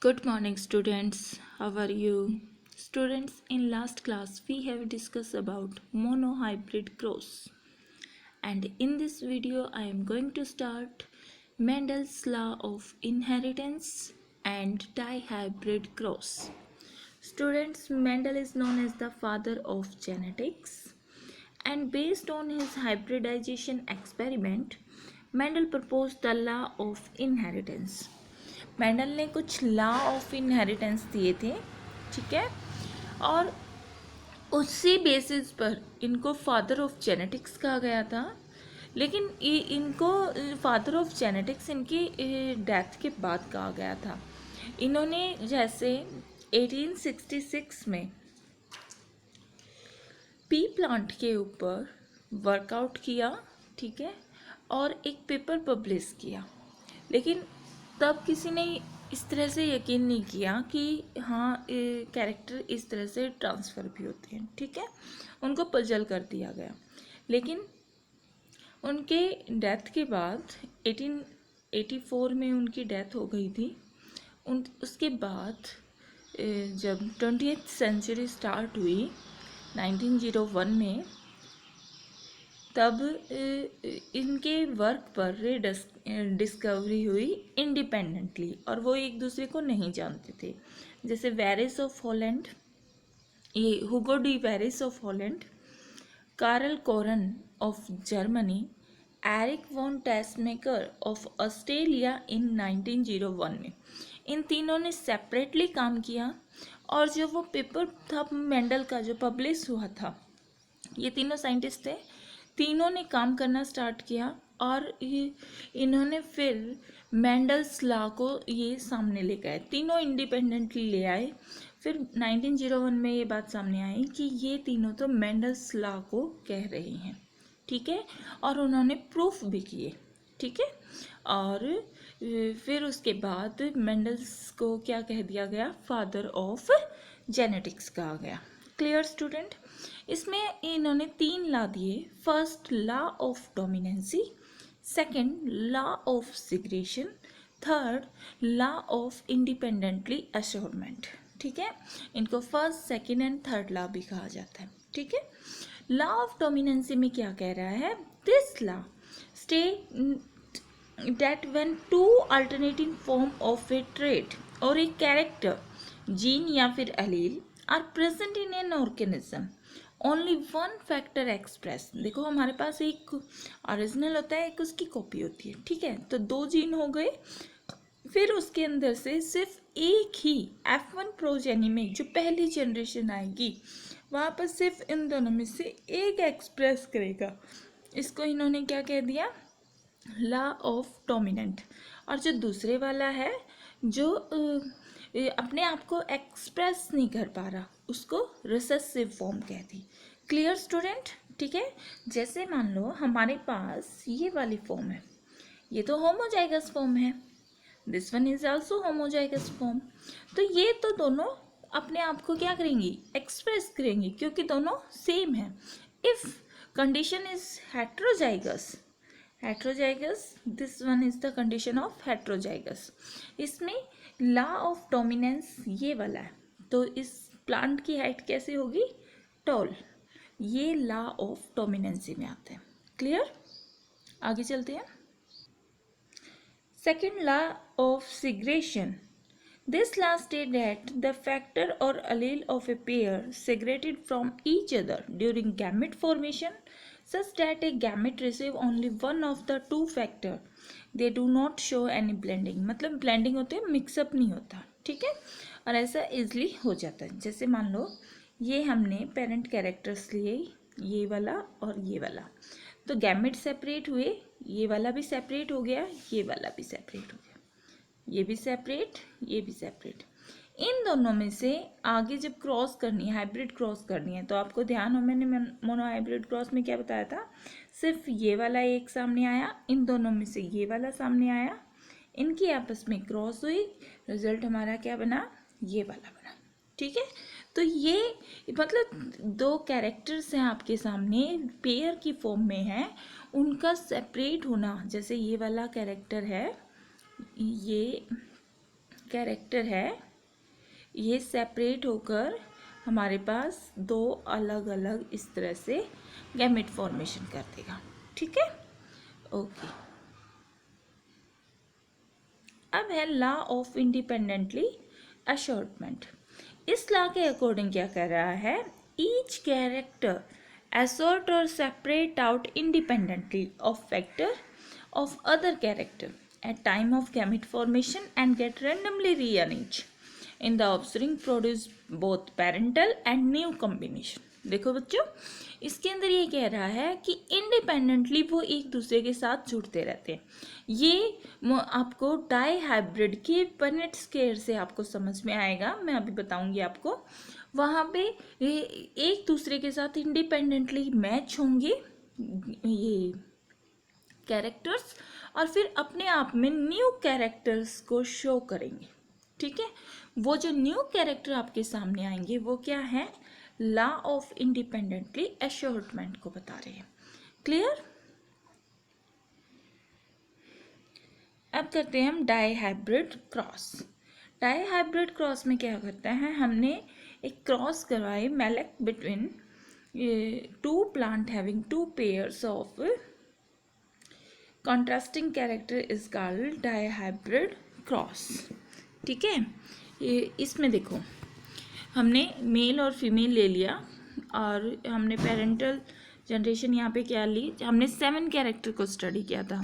Good morning, students. How are you? Students, in last class we have discussed about monohybrid cross, and in this video I am going to start Mendel's law of inheritance and dihybrid cross. Students, Mendel is known as the father of genetics, and based on his hybridization experiment, Mendel proposed the law of inheritance. Mendel ने कुछ law of inheritance दिए थे, ठीक है, और उसी basis पर इनको फादर ऑफ जेनेटिक्स कहा गया था। लेकिन इनको फादर ऑफ जेनेटिक्स इनकी डेथ के बाद कहा गया था। इन्होंने जैसे 1866 में पी प्लांट के ऊपर वर्कआउट किया, ठीक है, और एक पेपर पब्लिश किया। लेकिन तब किसी ने इस तरह से यकीन नहीं किया कि हाँ कैरेक्टर इस तरह से ट्रांसफ़र भी होते हैं, ठीक है, उनको पजल कर दिया गया। लेकिन उनके डेथ के बाद 1884 में उनकी डेथ हो गई थी। उसके बाद जब 20th सेंचुरी स्टार्ट हुई 1901 में, तब इनके वर्क पर डिस्कवरी हुई इंडिपेंडेंटली, और वो एक दूसरे को नहीं जानते थे। जैसे वेरिस ऑफ हॉलैंड, ये Hugo de Vries of Holland, Carl Correns of Germany, Erich von Tschermak of Australia in 1901 में, इन तीनों ने सेपरेटली काम किया। और जो वो पेपर था मेंडल का जो पब्लिश हुआ था, ये तीनों साइंटिस्ट थे, तीनों ने काम करना स्टार्ट किया और इन्होंने फिर मेंडल्स लॉ को ये सामने लेकर आए। तीनों इंडिपेंडेंटली ले आए। फिर 1901 में ये बात सामने आई कि ये तीनों तो मेंडल्स लॉ को कह रहे हैं, ठीक है, और उन्होंने प्रूफ भी किए, ठीक है। और फिर उसके बाद मेंडल्स को क्या कह दिया गया, फादर ऑफ जेनेटिक्स कहा गया। Clear student? इसमें इन्होंने 3 लॉ दिए। First, law of dominancy, second, law of segregation, third, law of independently assortment, ठीक है। इनको first, second and third law भी कहा जाता है, ठीक है। लॉ ऑफ डोमिनेंसी में क्या कह रहा है, this law state that when two alternating form of a trait or a character, gene या फिर allele are present in an organism, only one factor express, देखो हमारे पास एक ओरिजिनल होता है, एक उसकी कॉपी होती है, ठीक है, तो 2 जीन हो गए। फिर उसके अंदर से सिर्फ एक ही F1 प्रोजेनी में जो पहली जनरेशन आएगी, वहाँ पर सिर्फ इन दोनों में से एक एक्सप्रेस करेगा। इसको इन्होंने क्या कह दिया, लॉ ऑफ डोमिनेंट। और जो दूसरे वाला है, जो अपने आप को एक्सप्रेस नहीं कर पा रहा, उसको रिसेसिव फॉर्म कहती। Clear student? ठीक है। जैसे मान लो हमारे पास ये वाली फॉर्म है, ये तो होमोजाइगस फॉर्म है, this one is also homozygous form. तो ये तो दोनों अपने आप को क्या करेंगी, एक्सप्रेस करेंगी, क्योंकि दोनों सेम है। If condition is heterozygous, this one is the condition of heterozygous। इसमें लॉ ऑफ डोमिनेंस ये वाला है, तो इस प्लांट की हाइट कैसे होगी, टॉल। ये लॉ ऑफ डोमिनेंसी में आता है। क्लियर? आगे चलते हैं। Second, law of सिग्रेशन। This law states that the factor or allele of a pair segregated from each other during gamete formation such that a gamete receive only one of the 2 factor, they do not show any blending। मतलब blending होते हैं, mix up नहीं होता, ठीक है, और ऐसा easily हो जाता है। जैसे मान लो ये हमने पेरेंट कैरेक्टर्स लिए, ये वाला और ये वाला, तो गैमेट सेपरेट हुए, ये वाला भी सेपरेट हो गया, ये वाला भी सेपरेट हो गया, ये भी सेपरेट, ये भी सेपरेट। इन दोनों में से आगे जब क्रॉस करनी है, हाइब्रिड क्रॉस करनी है, तो आपको ध्यान हो मैंने मोनो हाइब्रिड क्रॉस में क्या बताया था, सिर्फ ये वाला एक सामने आया, इन दोनों में से ये वाला सामने आया, इनकी आपस में क्रॉस हुई, रिजल्ट हमारा क्या बना, ये वाला बना, ठीक है। तो ये मतलब 2 कैरेक्टर्स हैं आपके सामने, पेयर की फॉर्म में है, उनका सेपरेट होना। जैसे ये वाला कैरेक्टर है, ये कैरेक्टर है ये सेपरेट होकर हमारे पास दो अलग अलग इस तरह से गैमेट फॉर्मेशन कर देगा। ठीक है, ओके। अब है लॉ ऑफ इंडिपेंडेंटली असॉर्टमेंट। इस लॉ के अकॉर्डिंग क्या कर रहा है, each character assort or separate out independently of vector of other character at time of gamete formation and get randomly rearranged in the offspring produce both parental and new combination। देखो बच्चों, इसके अंदर ये कह रहा है कि इंडिपेंडेंटली वो एक दूसरे के साथ जुड़ते रहते हैं। ये आपको डाई हाइब्रिड के पनेट स्क्वायर से आपको समझ में आएगा, मैं अभी बताऊंगी आपको। वहाँ पे एक दूसरे के साथ इंडिपेंडेंटली मैच होंगे ये कैरेक्टर्स और फिर अपने आप में न्यू कैरेक्टर्स को शो करेंगे। ठीक है, वो जो न्यू कैरेक्टर आपके सामने आएंगे वो क्या है, लॉ ऑफ इंडिपेंडेंटली असॉर्टमेंट को बता रहे हैं। क्लियर। अब करते हैं हम dihybrid cross. Dihybrid cross में क्या करता है, हमने एक क्रॉस करवाई मेलेक between two plant having two pairs of contrasting character is called dihybrid cross. ठीक है, इसमें देखो हमने मेल और फीमेल ले लिया और हमने पेरेंटल जनरेशन यहाँ पे क्या ली, हमने 7 कैरेक्टर को स्टडी किया था।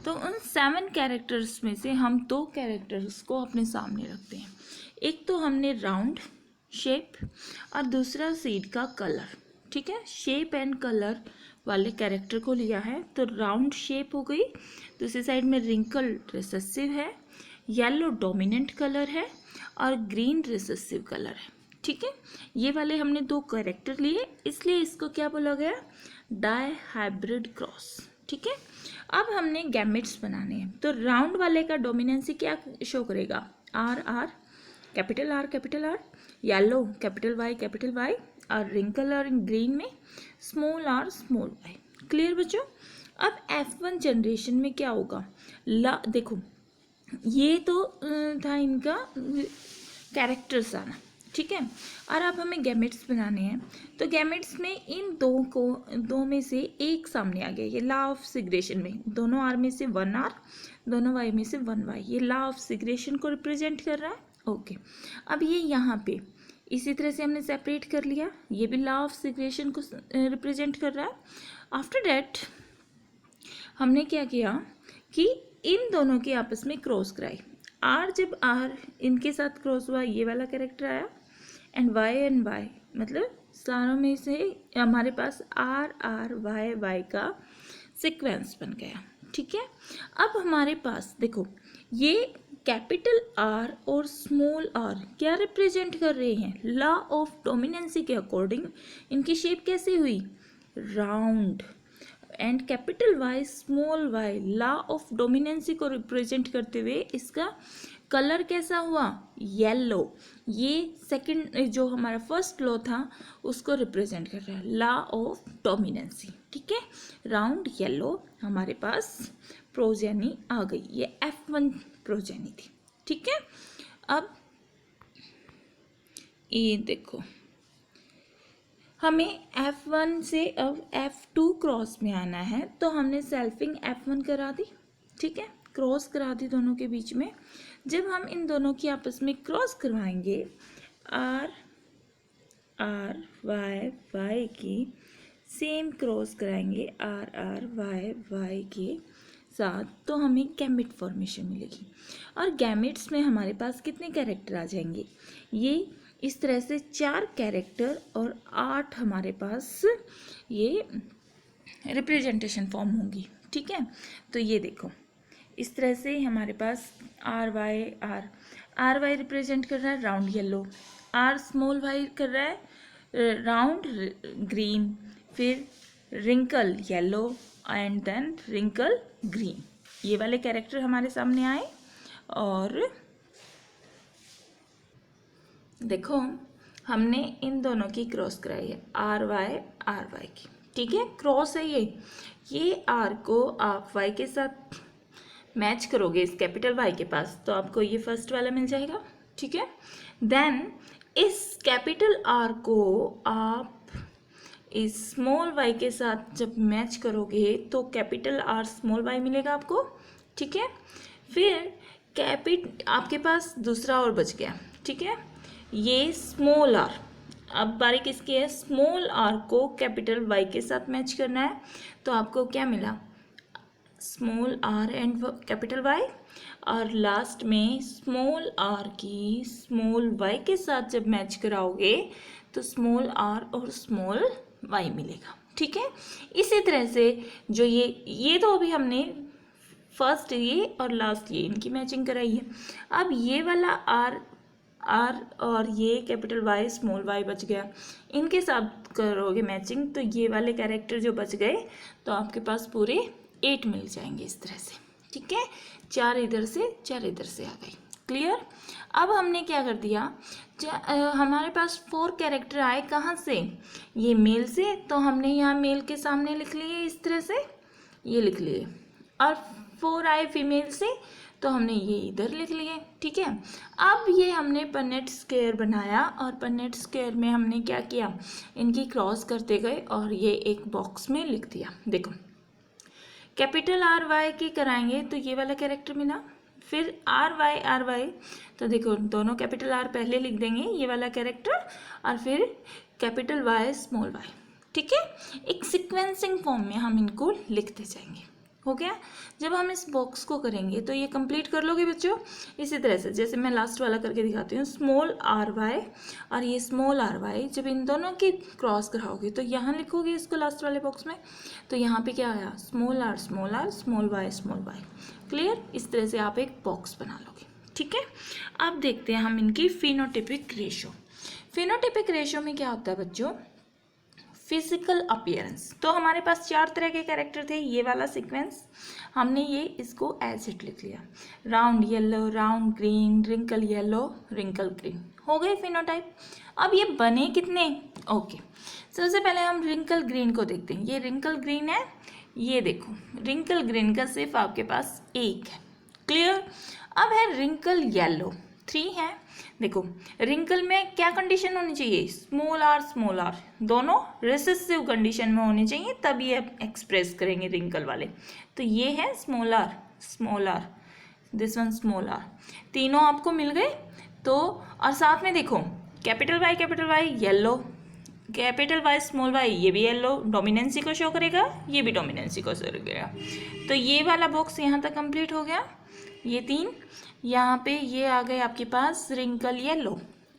तो उन 7 कैरेक्टर्स में से हम 2 कैरेक्टर्स को अपने सामने रखते हैं। एक तो हमने राउंड शेप और दूसरा सीड का कलर। ठीक है, शेप एंड कलर वाले कैरेक्टर को लिया है। तो राउंड शेप हो गई, दूसरी साइड में रिंकल रिसेसिव है, येलो डोमिनेंट कलर है और ग्रीन रिसेसिव कलर है। ठीक है, ये वाले हमने 2 कैरेक्टर लिए, इसलिए इसको क्या बोला गया, डाई हाइब्रिड क्रॉस। ठीक है, अब हमने गैमेट्स बनाने हैं। तो राउंड वाले का डोमिनेंसी क्या शो करेगा, R R capital R, yellow capital Y और रिंकल और ग्रीन में small R small Y. Clear बच्चों। अब F1 जनरेशन में क्या होगा, देखो ये तो था इनका कैरेक्टर्स आना। ठीक है, और अब हमें गैमेट्स बनाने हैं। तो गैमेट्स में इन दो में से एक सामने आ गया, ये लॉ ऑफ सिग्रेशन में दोनों आर में से 1 आर, दोनों वाई में से 1 वाई, ये लॉ ऑफ सिग्रेशन को रिप्रेजेंट कर रहा है। ओके, अब ये यहाँ पे इसी तरह से हमने सेपरेट कर लिया, ये भी लॉ ऑफ सिग्रेशन को रिप्रेजेंट कर रहा है। आफ्टर डैट हमने क्या किया कि इन दोनों के आपस में क्रॉस कराई। आर जब आर इनके साथ क्रॉस हुआ, ये वाला कैरेक्टर आया एंड वाई, मतलब सारों में से हमारे पास आर आर वाई का सीक्वेंस बन गया। ठीक है, अब हमारे पास देखो ये कैपिटल आर और स्मॉल आर क्या रिप्रेजेंट कर रहे हैं, लॉ ऑफ डोमिनेंसी के अकॉर्डिंग इनकी शेप कैसी हुई, round. And capital Y small Y law of dominancy को रिप्रेजेंट करते हुए इसका कलर कैसा हुआ, येलो। ये सेकंड जो हमारा फर्स्ट लॉ था उसको रिप्रेजेंट कर रहा है, लॉ ऑफ डोमिनेंसी। ठीक है, राउंड येलो हमारे पास प्रोजेनी आ गई, ये F1 प्रोजेनी थी। ठीक है, अब ये देखो हमें F1 से अब F2 क्रॉस में आना है, तो हमने सेल्फिंग F1 करा दी। ठीक है, क्रॉस करा दी दोनों के बीच में। जब हम इन दोनों की आपस में क्रॉस करवाएंगे आर वाई की सेम क्रॉस कराएंगे आर वाई के साथ, तो हमें गैमेट फॉर्मेशन मिलेगी। और गैमेट्स में हमारे पास कितने कैरेक्टर आ जाएंगे, ये इस तरह से 4 कैरेक्टर और 8 हमारे पास ये रिप्रेजेंटेशन फॉर्म होंगी। ठीक है, तो ये देखो इस तरह से हमारे पास आर वाई रिप्रेजेंट कर रहा है round yellow, R small Y कर रहा है राउंड ग्रीन, फिर wrinkle yellow and then wrinkle green. ये वाले कैरेक्टर हमारे सामने आए और देखो हमने इन दोनों की क्रॉस कराई है आर वाई की। ठीक है, क्रॉस है ये आर को आप वाई के साथ मैच करोगे इस कैपिटल वाई के पास तो आपको ये फर्स्ट वाला मिल जाएगा, ठीक है। देन इस कैपिटल आर को आप इस स्मॉल वाई के साथ जब मैच करोगे तो कैपिटल आर स्मॉल वाई मिलेगा आपको, ठीक है। फिर आपके पास दूसरा और बच गया, ठीक है, ये स्मॉल आर। अब बारी किसकी है, स्मॉल आर को कैपिटल वाई के साथ मैच करना है, तो आपको क्या मिला, small R and capital Y, और लास्ट में स्मॉल आर की स्मॉल वाई के साथ जब मैच कराओगे तो स्मॉल आर और स्मॉल वाई मिलेगा, ठीक है। इसी तरह से जो ये तो अभी हमने फर्स्ट ये और लास्ट ये इनकी मैचिंग कराई है। अब ये वाला आर और ये कैपिटल वाई स्मॉल वाई बच गया, इनके साथ करोगे मैचिंग तो ये वाले कैरेक्टर जो बच गए तो आपके पास पूरे 8 मिल जाएंगे इस तरह से, ठीक है। 4 इधर से 4 इधर से आ गई, क्लियर। अब हमने क्या कर दिया, हमारे पास 4 कैरेक्टर आए कहाँ से, ये मेल से, तो हमने यहाँ मेल के सामने लिख लिए इस तरह से, ये लिख लिए, और 4 आए फीमेल से तो हमने ये इधर लिख लिए, ठीक है। अब ये हमने पन्नेट स्क्वायर बनाया और पन्नेट स्क्वायर में हमने क्या किया, इनकी क्रॉस करते गए और ये एक बॉक्स में लिख दिया। देखो कैपिटल आर वाई की कराएंगे तो ये वाला कैरेक्टर मिला, फिर आर वाई तो देखो दोनों कैपिटल आर पहले लिख देंगे ये वाला कैरेक्टर, और फिर कैपिटल वाई स्मॉल वाई, ठीक है। एक सीक्वेंसिंग फॉर्म में हम इनको लिखते जाएंगे, हो गया। जब हम इस बॉक्स को करेंगे तो ये कंप्लीट कर लोगे बच्चों इसी तरह से, जैसे मैं लास्ट वाला करके दिखाती हूँ, स्मॉल आर वाई और ये स्मॉल आर वाई, जब इन दोनों की क्रॉस कराओगे तो यहाँ लिखोगे इसको लास्ट वाले बॉक्स में, तो यहाँ पे क्या आया, small R small Y, clear. इस तरह से आप एक बॉक्स बना लोगे, ठीक है। अब देखते हैं हम इनकी फिनोटिपिक रेशो। फिनोटिपिक रेशो में क्या होता है बच्चों, फिजिकल अपीयरेंस। तो हमारे पास 4 तरह के कैरेक्टर थे, ये वाला सीक्वेंस हमने ये इसको एज इट लिख लिया, round yellow, round green, wrinkle yellow, wrinkle green, हो गए फिनोटाइप। अब ये बने कितने, ओके। सबसे पहले हम रिंकल ग्रीन को देखते हैं, ये रिंकल ग्रीन है, ये देखो रिंकल ग्रीन का सिर्फ आपके पास एक है, क्लियर। अब है रिंकल येलो, 3 है। देखो रिंकल में क्या कंडीशन होनी चाहिए, स्मॉल आर दोनों रिसेसिव कंडीशन में होनी चाहिए, तभी ये एक्सप्रेस करेंगे रिंकल वाले। तो ये है small R, this one small R, तीनों आपको मिल गए। तो और साथ में देखो capital Y yellow, capital Y small Y ये भी येलो, डोमिनेंसी को शो करेगा, ये भी डोमिनेंसी को शो करेगा। तो ये वाला बॉक्स यहाँ तक कंप्लीट हो गया, ये 3 यहाँ पे ये आ गए आपके पास रिंकल येलो,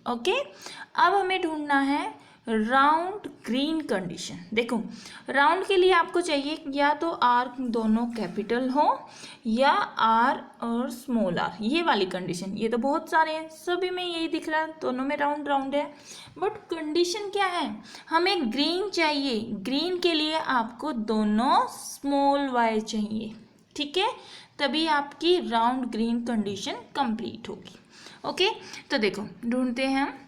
ओके। अब हमें ढूंढना है राउंड ग्रीन कंडीशन। देखो राउंड के लिए आपको चाहिए या तो आर दोनों कैपिटल हो या आर और स्मॉल आर, ये वाली कंडीशन। ये तो बहुत सारे हैं, सभी में यही दिख रहा है, दोनों में राउंड है, बट कंडीशन क्या है, हमें ग्रीन चाहिए। ग्रीन के लिए आपको दोनों स्मॉल वाई चाहिए, ठीक है, तभी आपकी राउंड ग्रीन कंडीशन कंप्लीट होगी, ओके। तो देखो ढूंढते हैं हम,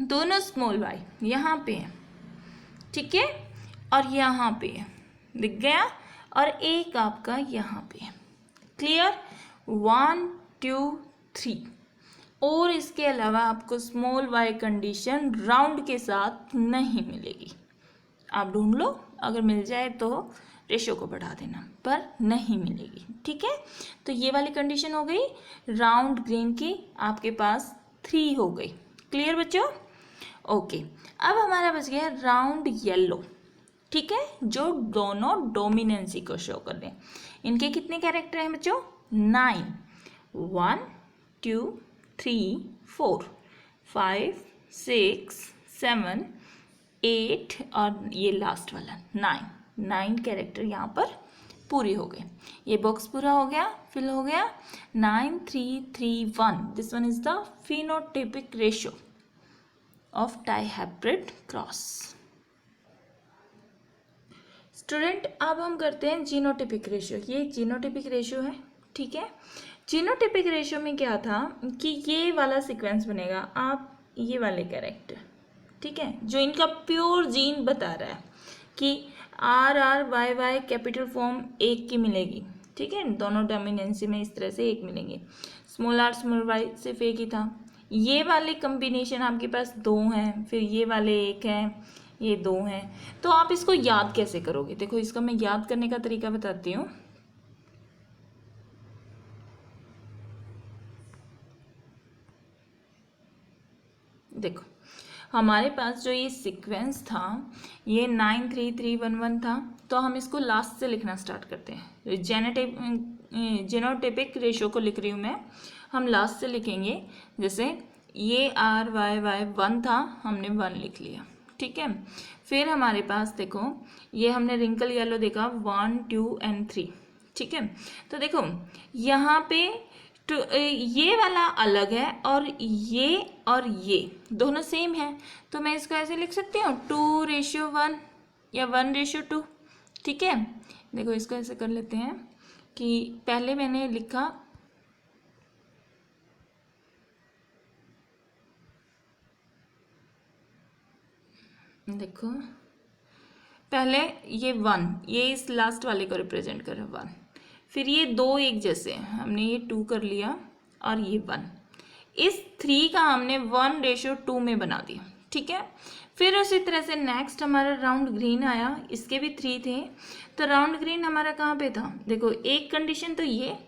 दोनों स्मॉल वाई यहाँ पे है, ठीक है, और यहाँ पे है, दिख गया, और एक आपका यहाँ पे है, क्लियर। 1 2 3, और इसके अलावा आपको स्मॉल वाई कंडीशन राउंड के साथ नहीं मिलेगी। आप ढूंढ लो, अगर मिल जाए तो रेशो को बढ़ा देना, पर नहीं मिलेगी, ठीक है। तो ये वाली कंडीशन हो गई, राउंड ग्रीन की आपके पास 3 हो गई, क्लियर बच्चों, ओके। अब हमारा बच गया राउंड येलो, ठीक है, जो दोनों डोमिनेंसी को शो कर दें। इनके कितने कैरेक्टर हैं बच्चों, 9, 1 2 3 4 5 6 7 8 और ये लास्ट वाला 9 कैरेक्टर यहाँ पर पूरी हो गए। ये बॉक्स पूरा हो गया, फिल हो गया। 9 3 3 1, this one is the phenotypic ratio of dihybrid cross. Student अब हम करते हैं जीनोटाइपिक रेशो। ये जीनोटाइपिक रेशो है, ठीक है। जीनोटाइपिक रेशो में क्या था कि ये वाला सीक्वेंस बनेगा, आप ये वाले कैरेक्टर, ठीक है, जो इनका प्योर जीन बता रहा है कि आर वाई कैपिटल फॉर्म एक की मिलेगी, ठीक है, दोनों डोमिनेंसी में इस तरह से एक मिलेंगे। स्मॉल r स्मॉल y सिर्फ एक ही था। ये वाले कम्बिनेशन आपके पास दो हैं, फिर ये वाले एक हैं, ये दो हैं। तो आप इसको याद कैसे करोगे? देखो इसका मैं याद करने का तरीका बताती हूँ। देखो हमारे पास जो ये सीक्वेंस था ये 93311 था, तो हम इसको लास्ट से लिखना स्टार्ट करते हैं। जीनोटाइपिक रेशियो को लिख रही हूँ मैं, हम लास्ट से लिखेंगे। जैसे ये RYY 1 था, हमने 1 लिख लिया, ठीक है। फिर हमारे पास देखो ये हमने रिंकल येलो देखा 1 2 and 3, ठीक है। तो देखो यहाँ पे तो ये वाला अलग है और ये दोनों सेम है, तो मैं इसको ऐसे लिख सकती हूँ 2:1 या 1:2, ठीक है। देखो इसको ऐसे कर लेते हैं कि पहले मैंने लिखा देखो पहले ये 1, ये इस लास्ट वाले को रिप्रेजेंट कर रहा है 1, फिर ये दो एक जैसे हमने ये 2 कर लिया और ये 1, इस 3 का हमने 1:2 में बना दिया, ठीक है। फिर उसी तरह से नेक्स्ट हमारा राउंड ग्रीन आया, इसके भी 3 थे, तो राउंड ग्रीन हमारा कहाँ पे था? देखो एक कंडीशन तो ये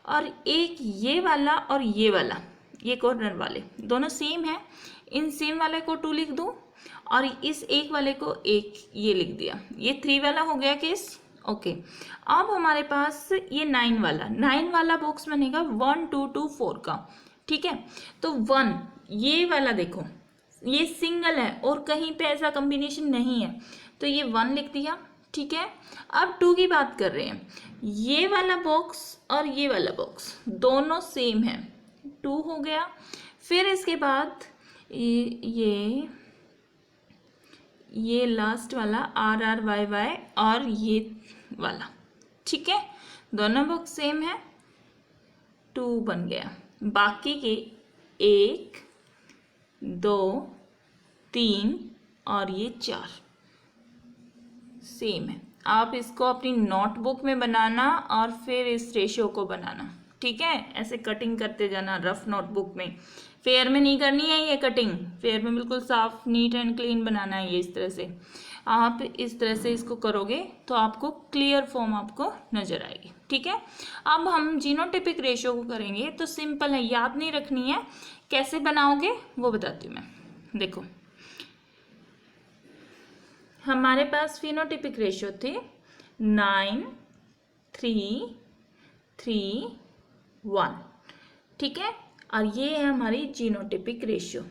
और एक ये वाला और ये वाला, ये कॉर्नर वाले दोनों सेम है, इन सेम वाले को 2 लिख दूँ और इस एक वाले को एक ये लिख दिया, ये 3 वाला हो गया केस, ओके। अब हमारे पास ये 9 वाला बॉक्स बनेगा 1 2 2 4 का, ठीक है। तो 1 ये वाला देखो ये सिंगल है और कहीं पे ऐसा कॉम्बिनेशन नहीं है, तो ये 1 लिख दिया, ठीक है। अब 2 की बात कर रहे हैं, ये वाला बॉक्स और ये वाला बॉक्स दोनों सेम है, 2 हो गया। फिर इसके बाद ये लास्ट वाला RRYY और ये वाला, ठीक है, दोनों बॉक्स सेम है, 2 बन गया। बाकी के 1 2 3 और ये 4 सेम है। आप इसको अपनी नोटबुक में बनाना और फिर इस रेशियो को बनाना, ठीक है। ऐसे कटिंग करते जाना रफ नोटबुक में, फेयर में नहीं करनी है ये कटिंग, फेयर में बिल्कुल साफ नीट एंड क्लीन बनाना है ये। इस तरह से आप इस तरह से इसको करोगे तो आपको क्लियर फॉर्म आपको नजर आएगी, ठीक है। अब हम जीनोटाइपिक रेशियो को करेंगे, तो सिंपल है, याद नहीं रखनी है, कैसे बनाओगे वो बताती हूँ मैं। देखो हमारे पास फिनोटाइपिक रेशियो थे 9 3 3 1, ठीक है, और ये है हमारी जीनोटाइपिक रेशियो,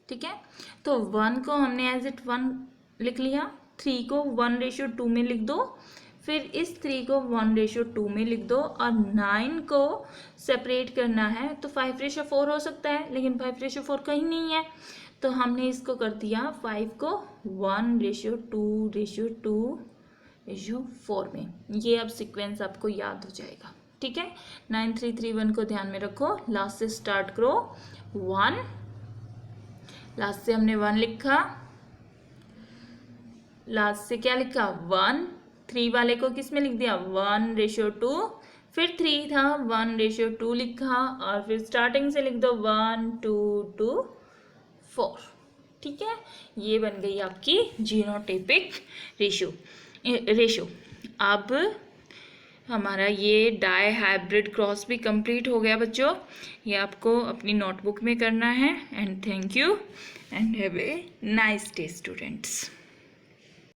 ठीक है। तो 1 को हमने एज इट 1 लिख लिया, 3 को 1:2 में लिख दो, फिर इस 3 को 1:2 में लिख दो, और 9 को सेपरेट करना है तो 5:4 हो सकता है, लेकिन 5:4 कहीं नहीं है, तो हमने इसको कर दिया 5 को 1:2:4 में। ये अब सीक्वेंस आपको याद हो जाएगा, ठीक है। 9 3 3 1 को ध्यान में रखो, लास्ट से स्टार्ट करो 1, लास्ट से हमने 1 लिखा, लास्ट से क्या लिखा 1, 3 वाले को किस में लिख दिया 1:2, फिर 3 था 1:2 लिखा, और फिर स्टार्टिंग से लिख दो 1 2 2 4, ठीक है। ये बन गई आपकी जीनोटाइपिक रेशियो। अब हमारा ये डाई हाइब्रिड क्रॉस भी कंप्लीट हो गया बच्चों, ये आपको अपनी नोटबुक में करना है। And thank you and have a nice day students.